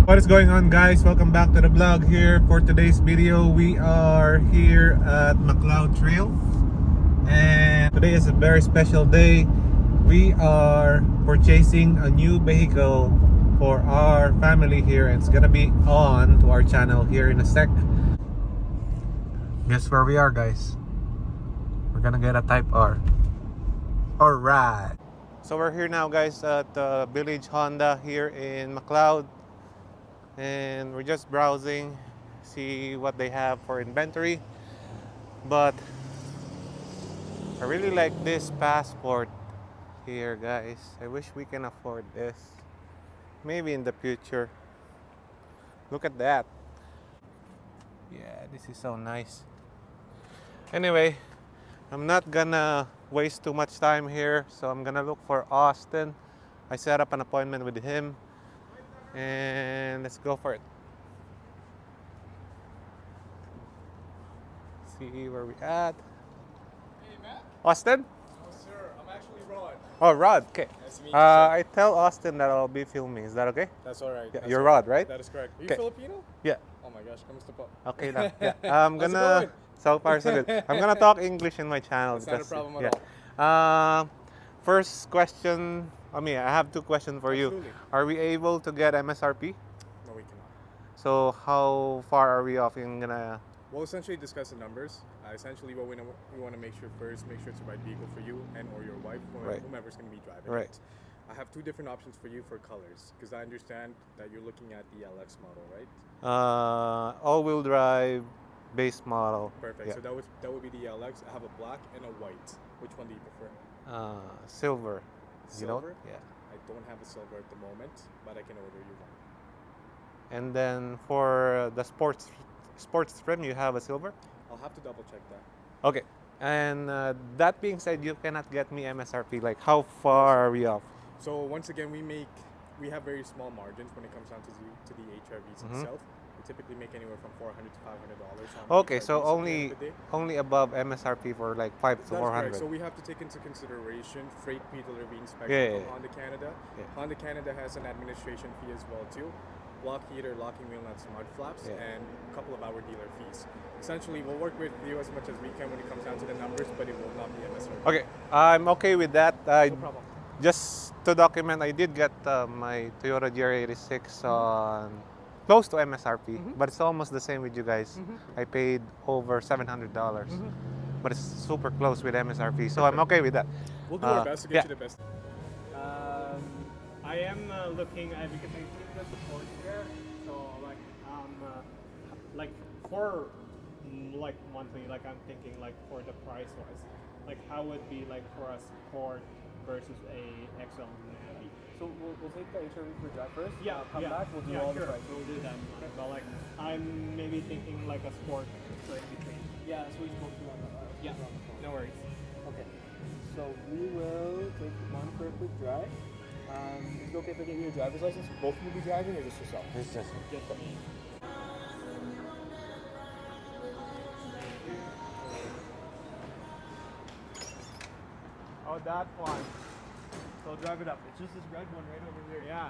What is going on, guys? Welcome back to the vlog here. For today's video, we are here at McLeod Trail, and today is a very special day. We are purchasing a new vehicle for our family here, and it's gonna be on to our channel here in a sec. Guess where we are, guys? We're gonna get a Type R. Alright, so we're here now, guys, at Village Honda here in McLeod, and we're just browsing, see what they have for inventory. But I really like this Passport here, guys. I wish we can afford this, maybe in the future. Look at that. Yeah, this is so nice. Anyway, I'm not gonna waste too much time here, so I'm gonna look for Austin. I set up an appointment with him, and let's go for it. See where we at. Hey, Matt? Austin? Oh, sir. I'm actually Rod. Oh, Rod. Okay. Nice to meet you, sir. I tell Austin that I'll be filming. Is that okay? That's all right. Yeah, That's you're all Rod, right? That is correct. Are you Okay. Filipino? Yeah. Oh my gosh, kamusta po? Okay lang. Yeah. I'm How's it gonna. going? So far, so good. I'm gonna talk English in my channel. That's not a problem at all. First question. I have two questions for you. Absolutely. Are we able to get MSRP? No, we cannot. So how far are we off in gonna? We'll essentially discuss the numbers. Essentially, what we want to make sure first, make sure it's the right vehicle for you and or your wife, or Right. whomever's going to be driving Right. it. I have two different options for you for colors, because I understand that you're looking at the LX model, right? All-wheel drive, base model. Perfect. Yeah. So that would be the LX. I have a black and a white. Which one do you prefer? Silver. You know? Silver? Yeah. I don't have a silver at the moment, but I can order you one. And then for the sports trim, you have a silver? I'll have to double check that. Okay. And that being said, you cannot get me MSRP. Like, how far are we off? So once again, we have very small margins when it comes down to the HRVs itself. We typically make anywhere from $400 to $500 on Okay, so HRVs at the end of the day. only above MSRP for like 5 to That's 400. correct. So we have to take into consideration freight pre-delivery inspection Yeah. from Honda Canada. Yeah. Honda Canada has an administration fee as well too. Block heater, locking wheel nuts, mud flaps, Yeah. and a couple of our dealer fees. Essentially, we'll work with you as much as we can when it comes down to the numbers, but it will not be MSRP. Okay, I'm okay with that. No problem. Just to document, I did get my Toyota GR86 on close to MSRP, but it's almost the same with you guys. I paid over $700, but it's super close with MSRP, so I'm okay with that. We'll do our best to get you the best. I am looking at, because I think the support there, so like for like monthly, like I'm thinking like for the price wise, like how would be like for a Sport versus a XL maybe. So we'll take the HRV for drive first. Yeah, Come back. We'll do all the sure. prices. We'll do that. But like I'm maybe thinking like a Sport so in between. Yeah, so we spoke to you on the Yeah, on the phone. no worries. Okay. So we will take one for a quick drive. Is it okay if I get you a driver's license? Both of you will be driving, or just yourself? It's just Just for me. Oh, that one. So I'll drive it up. It's just this red one right over there. Yeah.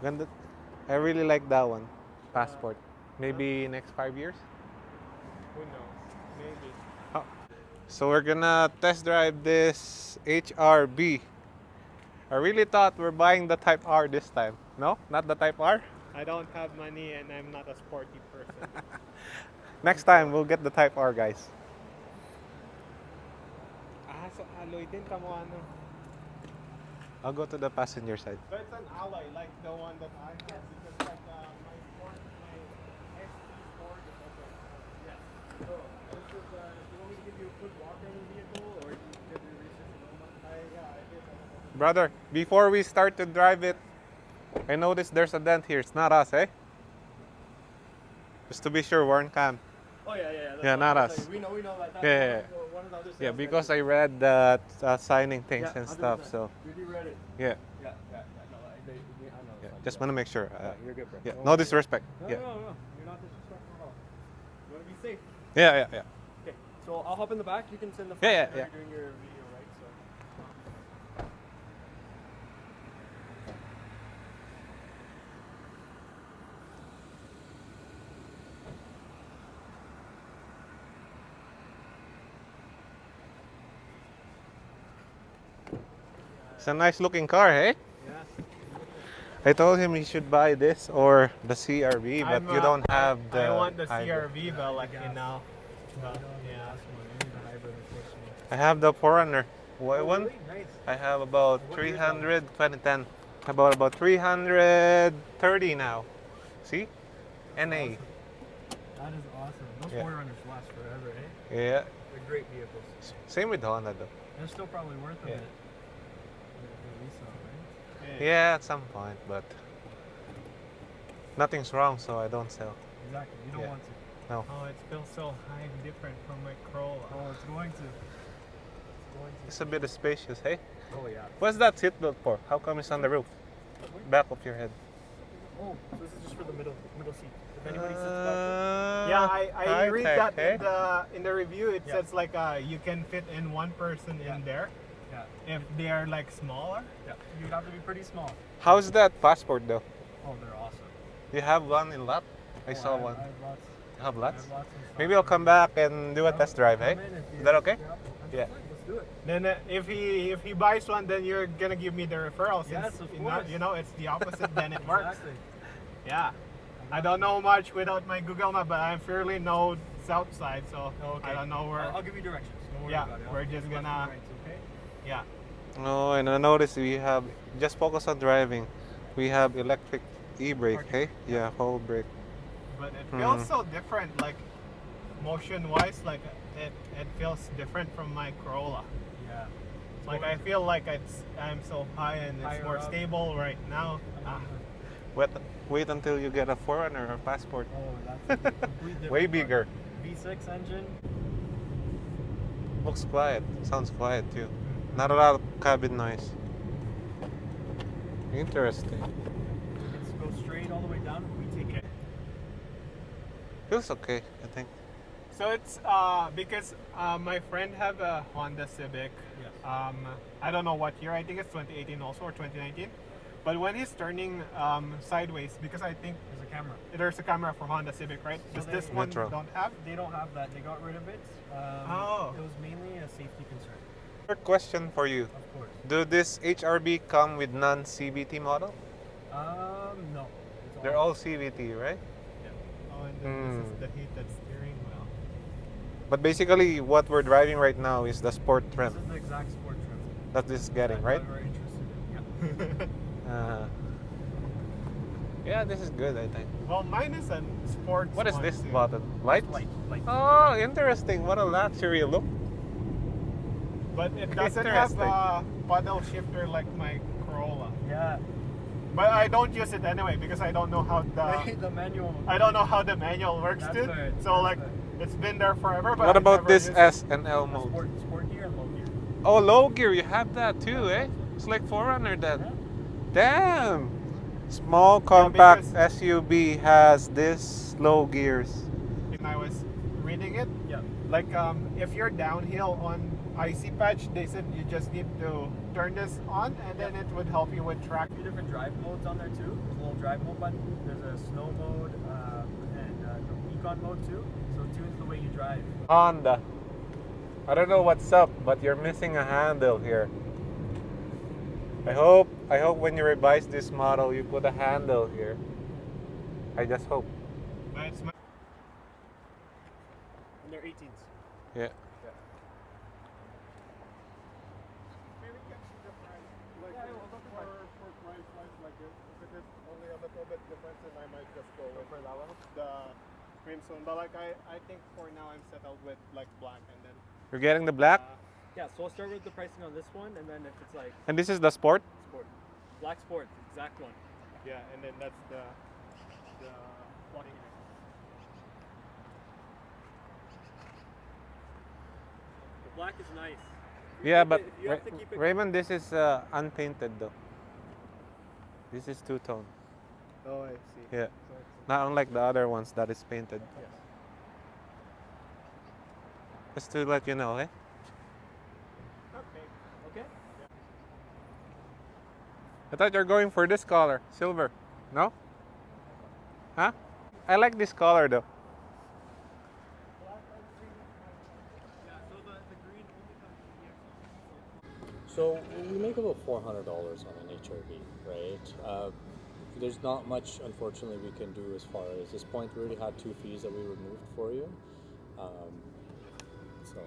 ganda. I really like that one, Passport. Maybe next 5 years. Who knows? Maybe. So we're gonna test drive this HRB. I really thought we're buying the Type R this time. No, not the Type R. I don't have money and I'm not a sporty person. Next time we'll get the Type R, guys. So alloy din kamo ano. I'll go to the passenger side. But it's an alloy like the one that I have, because like my Sport, my ST Sport is also yes. So this is, do you want me to give you a quick walk around the vehicle, or do you give me research a moment? I did. Brother, before we start to drive it, I noticed there's a dent here. It's not us, eh? Just to be sure, we're on cam. Oh yeah. That's Yeah, fine. not That's us. like, we know that. That's Yeah. one of the other Yeah, sales because guys. I read that signing things Yeah, and stuff, 100%. so We read it. yeah. Yeah. No, I know. Yeah, just want to make sure. You're good, bro. Yeah, Don't no worry. disrespect. No, Yeah. You're not disrespectful at all. You want to be safe. Yeah. Okay. So I'll hop in the back. You can send the front Yeah. during your video, right? So. It's a nice looking car, hey? Yeah. I told him he should buy this or the CRV, but you don't have the I want the hybrid. CRV, but like you know. But, yeah. I have the 4Runner. What Oh, one? really? Nice. I have about What year's 300, 2010. About 330 now. See? NA. That is awesome. Those Yeah. 4Runners last forever, eh? Yeah. They're great vehicles. Same with Honda though. They're still probably worth a Yeah. bit. For resale, right? Yeah, at some point, but nothing's wrong, so I don't sell. Exactly. You don't Yeah. want to. No. Oh, it feels so high and different from my Corolla. Oh, it's going to. It's going to. It's a bit spacious, hey? Oh, yeah. What's that seatbelt for? How come it's on the roof? Back of your head. Oh, so this is just for the middle seat. If anybody sits back Yeah, I read high-tech, that eh? in the review. It Yeah. says like you can fit in one person in there there. if they are like smaller. Yeah. You'd have to be pretty small. How's that passport though? Oh, they're awesome. You have one in lot? I Oh, saw have- one. I have lots. You have I lots? have lots in stock. Maybe I'll come back and do a test drive, hey? Come in if you- Is that okay? Yeah. Yeah. Let's do it. Then if he buys one, then you're gonna give me the referral. Since, Yes, of you know- course. You know, it's the opposite. Then it works. Exactly. Yeah. I don't know much without my Google Map, but I fairly know south side, so Oh, okay. I don't know where. I'll give you directions. Don't worry Yeah, about it. we're I'll just give you left gonna- and rights, okay? Yeah. Oh, and I noticed we have, just focus on driving. We have electric e-brake, hey? Yeah, whole brake. But it feels so different, like motion-wise. Like it feels different from my Corolla. Yeah. Like I feel like I'm so high and it's Higher more up. stable right now. Wait until you get a 4Runner or passport. Oh, that's a complete different Way car. bigger. V6 engine. Looks quiet. Sounds quiet too. Not a lot of cabin noise. Interesting. Let's go straight all the way down. We take it. Feels okay, I think. So it's because my friend have a Honda Civic. Yes. I don't know what year. I think it's 2018 also or 2019. But when he's turning sideways, because I think There's a camera. there's a camera for Honda Civic, right? So Does this they- one Metro. don't have? They don't have that. They got rid of it. Oh. It was mainly a safety concern. Quick question for you. Of course. Do this HRB come with non-CVT model? No. It's They're all CVT, right? Oh, and then this is the heated steering wheel. But basically, what we're driving right now is the sport This trim is the exact sport trim. that this is getting, that right? We're interested in. Yeah. Yeah, this is good, I think. Well, mine is a sports. What is one this too. button? Lights? Light. Oh, interesting. What a luxury look. But it doesn't have Interesting. a paddle shifter like my Corolla. Yeah. But I don't use it anyway because I don't know how The manual. I don't know how the manual works That's too. right, So that's like right. it's been there forever. But What I've about never this used it. S and L mode? Sport gear and low gear. Oh, low gear. You have that too, eh? It's like 4Runner then. Damn. Small compact because- SUV has this low gears. When I was reading it, Yeah. like if you're downhill on icy patch, they said you just need to turn this on and then it would help you with track. A few different drive modes on there too. There's a little drive mode button. There's a snow mode and the econ mode too. So it tunes the way you drive. Honda. I don't know what's up, but you're missing a handle here. I hope when you revise this model, you put a handle here. I just hope. But it's my And they're 18s. Yeah. Maybe we can see the price. Like for price wise, like if it is only a little bit different, then I might just go with For that one? the crimson. But like I think for now I'm settled with like black and then You're getting the black? Yeah, so I'll start with the pricing on this one, and then if it's like And this is the sport? sport, black sport, exact one. yeah, and then that's the Flocky. The black is nice. You Yeah, keep but it- you have to keep it. Raymond, this is unpainted though. This is two-tone. Oh, I see. Yeah. So it's, Not unlike the other ones that is painted. Yes. Just to let you know, eh? okay. Okay. I thought you're going for this color, silver. No? Huh? I like this color though. Yeah, so the green only comes in here. So we make about $400 on an HRV, right? There's not much, unfortunately, we can do as far as this point. We already had 2 fees that we removed for you. So,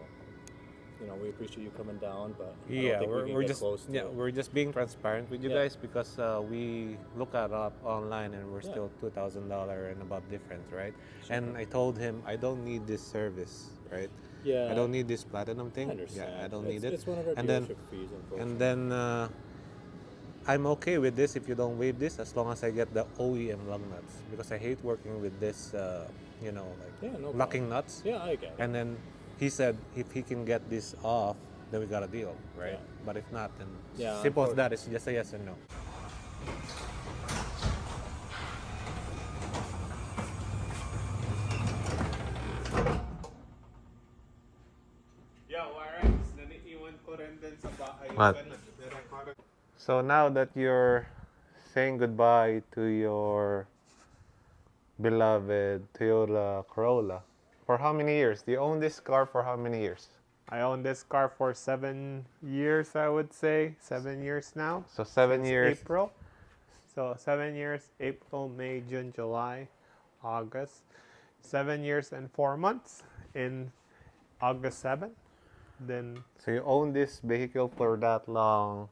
you know, we appreciate you coming down, but I don't Yeah, think we can get just close to it. we're just being transparent with you Yeah. guys because we look it up online and we're Yeah. still $2,000 and above difference, right? And I told him I don't need this service, right? Yeah. I don't need this platinum thing. I understand. Yeah, I don't need it. It's one of our And then dealership fees, unfortunately. and then I'm okay with this if you don't waive this as long as I get the OEM lug nuts because I hate working with this, you know, like Yeah, no locking problem. nuts. Yeah, I get it. And then he said if he can get this off, then we got a deal, right? Yeah. But if not, then Yeah, simple as that. It's just a yes or no. Yo, alright. Naniiwan ko rin din sa bahay. What? So now that you're saying goodbye to your beloved Toyota Corolla, for how many years? Do you own this car for how many years? I own this car for 7 years, I would say. 7 years now. So 7 Since years. April. So 7 years, April, May, June, July, August. 7 years and 4 months in August 7. Then So you own this vehicle for that long,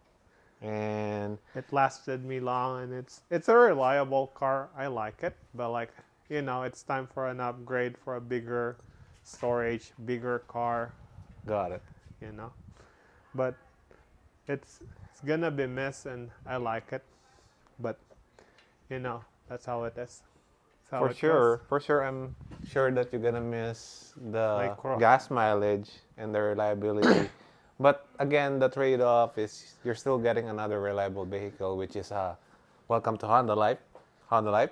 and it lasted me long, and it's a reliable car. I like it, but like, you know, it's time for an upgrade for a bigger storage, bigger car, got it. you know. But it's gonna be missed, and I like it. But you know, that's how it is. That's how For it sure, goes. for sure, I'm sure that you're gonna miss the Like cro- gas mileage and the reliability. But again, the trade-off is you're still getting another reliable vehicle, which is welcome to Honda Life. Honda Life.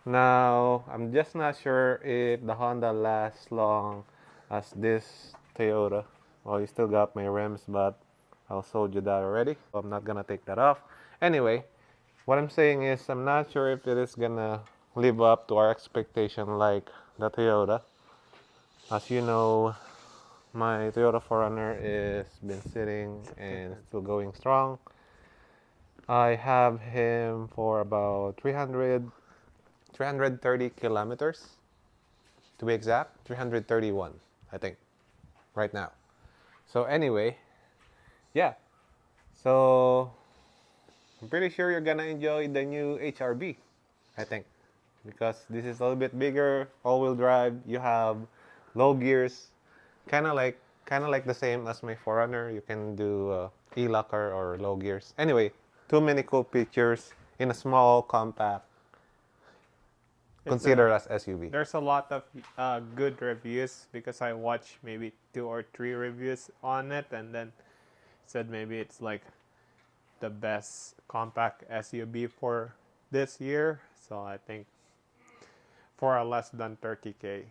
Now, I'm just not sure if the Honda lasts long as this Toyota. Well, you still got my rims, but I showed you that already. So I'm not gonna take that off. Anyway, what I'm saying is I'm not sure if it is gonna live up to our expectation like the Toyota. As you know, my Toyota 4Runner is been sitting and still going strong. I have him for about 330 kilometers to be exact, 331 I think right now. So anyway, yeah, so I'm pretty sure you're gonna enjoy the new HRV, I think, because this is a little bit bigger, all-wheel drive. You have low gears, kind of like the same as my 4Runner. You can do e-locker or low gears. Anyway, too many cool features in a small, compact. Consider as SUV. There's a lot of good reviews because I watched maybe 2 or 3 reviews on it, and then said maybe it's like the best compact SUV for this year. So I think for a less than 30K.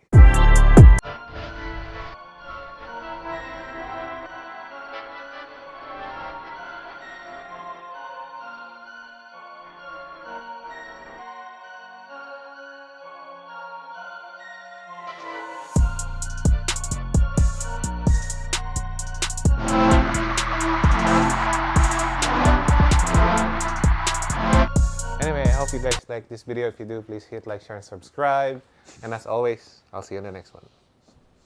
Anyway, I hope you guys like this video. If you do, please hit like, share, and subscribe. And as always, I'll see you in the next one.